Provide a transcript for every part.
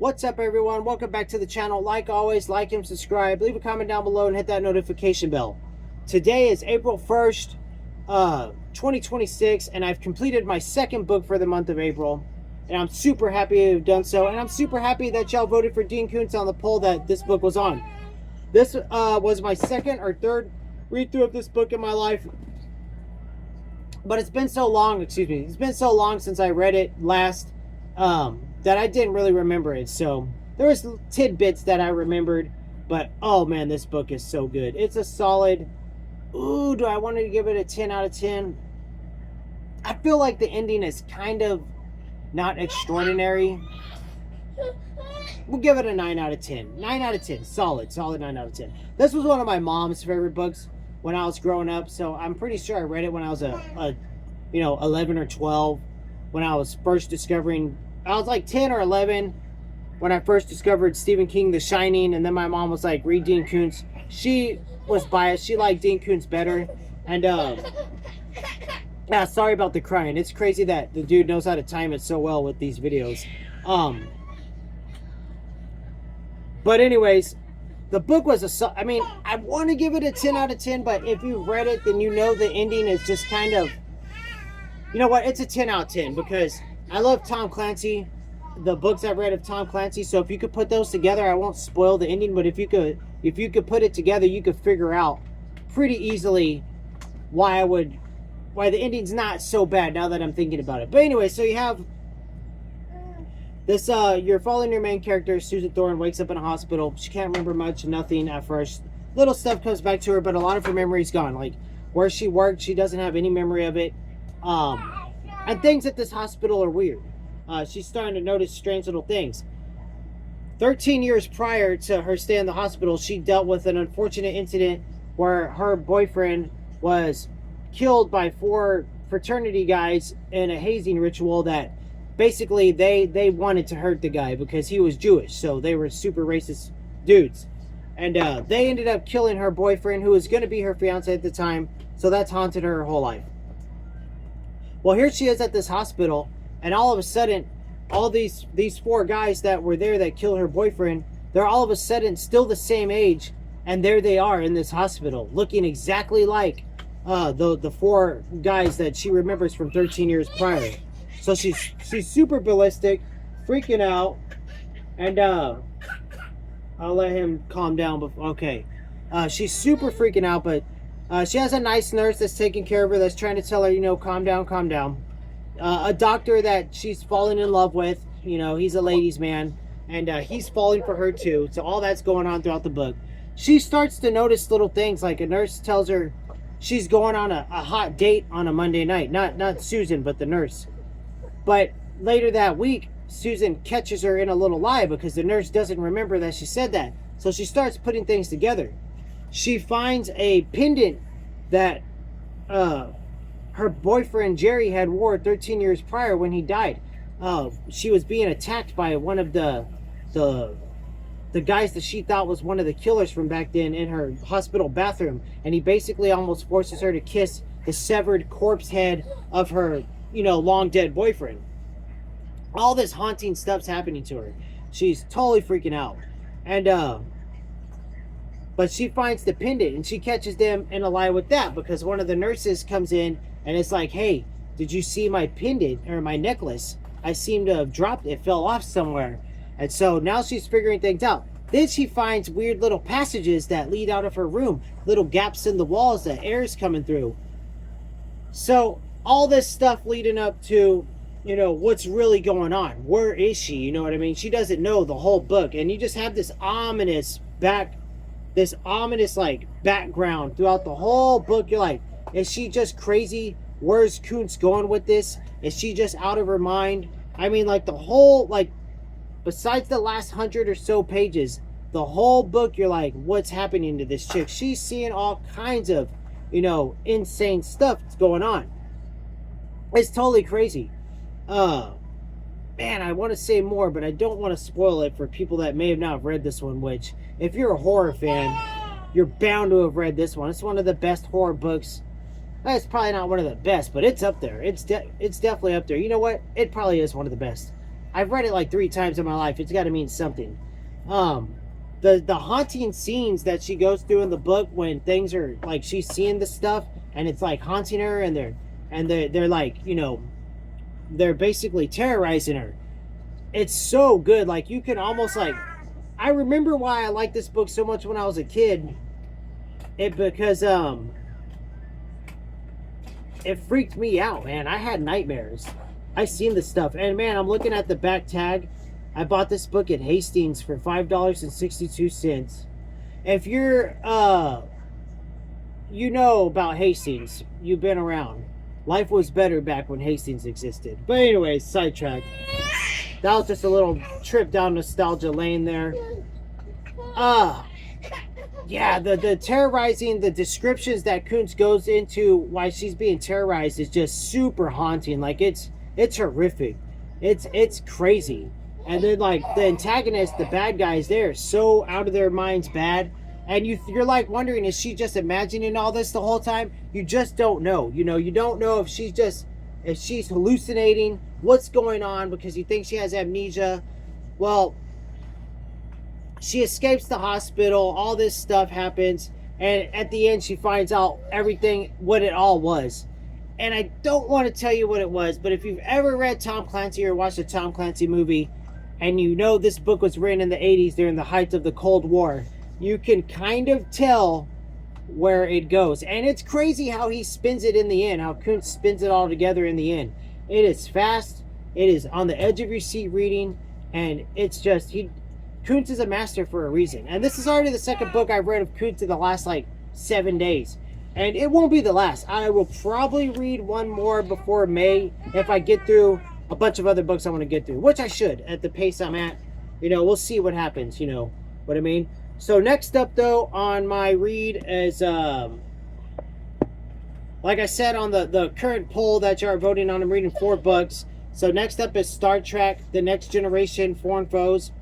What's up, everyone? Welcome back to the channel. Like always, like and subscribe. Leave a comment down below and hit that notification bell. Today is April 1st, 2026, and I've completed my second book for the month of April. And I'm super happy to have done so. And I'm super happy that y'all voted for Dean Koontz on the poll that this book was on. This was my second or third read-through of this book in my life. But it's been so long, it's been so long since I read it last, that I didn't really remember it. So there was tidbits that I remembered, but oh man, this book is so good. It's a solid, ooh, do I want to give it a 10 out of 10? I feel like the ending is kind of not extraordinary. We'll give it a 9 out of 10. 9 out of 10. Solid 9 out of 10. This was one of my mom's favorite books when I was growing up, so I'm pretty sure I read it when I was a 11 or 12, when I was first discovering. I was like 10 or 11 when I first discovered Stephen King, The Shining, and then my mom was like, read Dean Koontz. She was biased. She liked Dean Koontz better. And yeah, sorry about the crying. It's crazy that the dude knows how to time it so well with these videos. But anyways, the book was I mean, I want to give it a 10 out of 10, but if you've read it, then you know the ending is just kind of, you know what, it's a 10 out of 10 because I love Tom Clancy, the books I've read of Tom Clancy. So if you could put those together, I won't spoil the ending, but if you could put it together, you could figure out pretty easily why the ending's not so bad now that I'm thinking about it. But anyway, so you have this, you're following your main character, Susan Thorne, wakes up in a hospital. She can't remember much, nothing at first. Little stuff comes back to her, but a lot of her memory's gone. Like where she worked, she doesn't have any memory of it. And things at this hospital are weird. She's starting to notice strange little things. 13 years prior to her stay in the hospital, she dealt with an unfortunate incident where her boyfriend was killed by 4 fraternity guys in a hazing ritual that basically they wanted to hurt the guy because he was Jewish. So they were super racist dudes. And they ended up killing her boyfriend, who was going to be her fiance at the time. So that's haunted her whole life. Well, here she is at this hospital, and all of a sudden, all these 4 guys that were there that killed her boyfriend, they're all of a sudden still the same age, and there they are in this hospital, looking exactly like the 4 guys that she remembers from 13 years prior. So she's super ballistic, freaking out, and I'll let him calm down. Okay, she's super freaking out, but she has a nice nurse that's taking care of her, that's trying to tell her, calm down, calm down. A doctor that she's falling in love with, he's a ladies' man, and he's falling for her too. So all that's going on throughout the book. She starts to notice little things, like a nurse tells her she's going on a hot date on a Monday night. Not Susan, but the nurse. But later that week, Susan catches her in a little lie because the nurse doesn't remember that she said that. So she starts putting things together. She finds a pendant that her boyfriend Jerry had wore 13 years prior when he died. She was being attacked by one of the guys that she thought was one of the killers from back then in her hospital bathroom, and he basically almost forces her to kiss the severed corpse head of her, long dead boyfriend. All this haunting stuff's happening to her. She's totally freaking out, and but she finds the pendant, and she catches them in a lie with that, because one of the nurses comes in and it's like, hey, did you see my pendant or my necklace? I seem to have dropped it. It fell off somewhere. And so now she's figuring things out. Then she finds weird little passages that lead out of her room, little gaps in the walls that air's coming through. So all this stuff leading up to, what's really going on. Where is she? You know what I mean? She doesn't know the whole book. And you just have this ominous background throughout the whole book. You're like, is she just crazy? Where's Koontz going with this? Is she just out of her mind? I mean, like the whole, besides the last 100 or so pages, the whole book, you're like, what's happening to this chick? She's seeing all kinds of, insane stuff that's going on. It's totally crazy. Man, I want to say more, but I don't want to spoil it for people that may have not read this one, which, if you're a horror fan, you're bound to have read this one. It's one of the best horror books. It's probably not one of the best, but it's up there. It's definitely up there. You know what? It probably is one of the best. I've read it like 3 times in my life. It's got to mean something. The haunting scenes that she goes through in the book when things are like she's seeing the stuff and it's like haunting her, and they're like, you know, they're basically terrorizing her. It's so good. Like, you can almost like, I remember why I liked this book so much when I was a kid. Because it freaked me out, man. I had nightmares. I seen this stuff, and man, I'm looking at the back tag. I bought this book at Hastings for $5.62. If you're you know about Hastings, you've been around. Life was better back when Hastings existed. But anyways, sidetrack. That was just a little trip down nostalgia lane there. Yeah, the terrorizing, the descriptions that Koontz goes into why she's being terrorized is just super haunting. Like, it's horrific. It's crazy. And then, like, the antagonist, the bad guys, they're so out of their minds bad. And you're like wondering, is she just imagining all this the whole time? You just don't know. You know, you don't know if she's hallucinating, what's going on, because you think she has amnesia. Well, she escapes the hospital, all this stuff happens, and at the end she finds out everything, what it all was. And I don't want to tell you what it was, but if you've ever read Tom Clancy or watched a Tom Clancy movie, and you know this book was written in the 80s during the height of the Cold War, you can kind of tell where it goes. And it's crazy how he spins it in the end, how Koontz spins it all together in the end. It is fast, it is on the edge of your seat reading, and it's just, Koontz is a master for a reason. And this is already the second book I've read of Koontz in the last like 7 days. And it won't be the last. I will probably read one more before May if I get through a bunch of other books I want to get through, which I should at the pace I'm at. You know, we'll see what happens, you know what I mean? So next up though on my read is, like I said on the current poll that you are voting on, I'm reading 4 books. So next up is Star Trek, The Next Generation, Foreign Foes.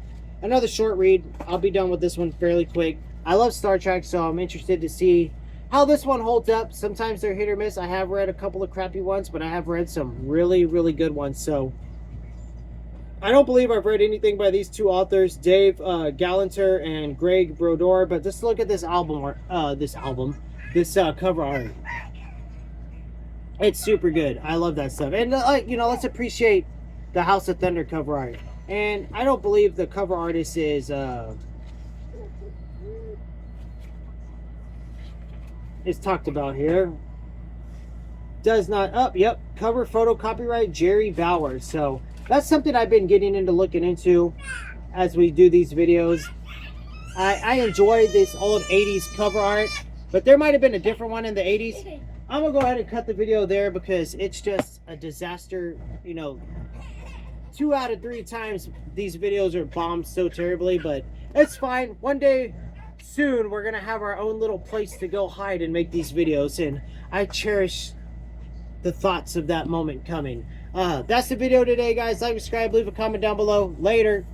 Another short read. I'll be done with this one fairly quick. I love Star Trek, so I'm interested to see how this one holds up. Sometimes they're hit or miss. I have read a couple of crappy ones, but I have read some really, really good ones. So I don't believe I've read anything by these 2 authors, Dave Gallanter and Greg Brodeur. But just look at this this cover art. It's super good. I love that stuff. And you know, let's appreciate the House of Thunder cover art. And I don't believe the cover artist is talked about here. Does not yep, cover photo copyright Jerry Bowers. So that's something I've been getting into looking into as we do these videos. I enjoy this old 80s cover art, but there might have been a different one in the 80s. I'm gonna go ahead and cut the video there because it's just a disaster. You know, 2 out of 3 times these videos are bombed so terribly, but it's fine. One day soon we're gonna have our own little place to go hide and make these videos, and I cherish the thoughts of that moment coming. That's the video today, guys. Like, subscribe, leave a comment down below. Later.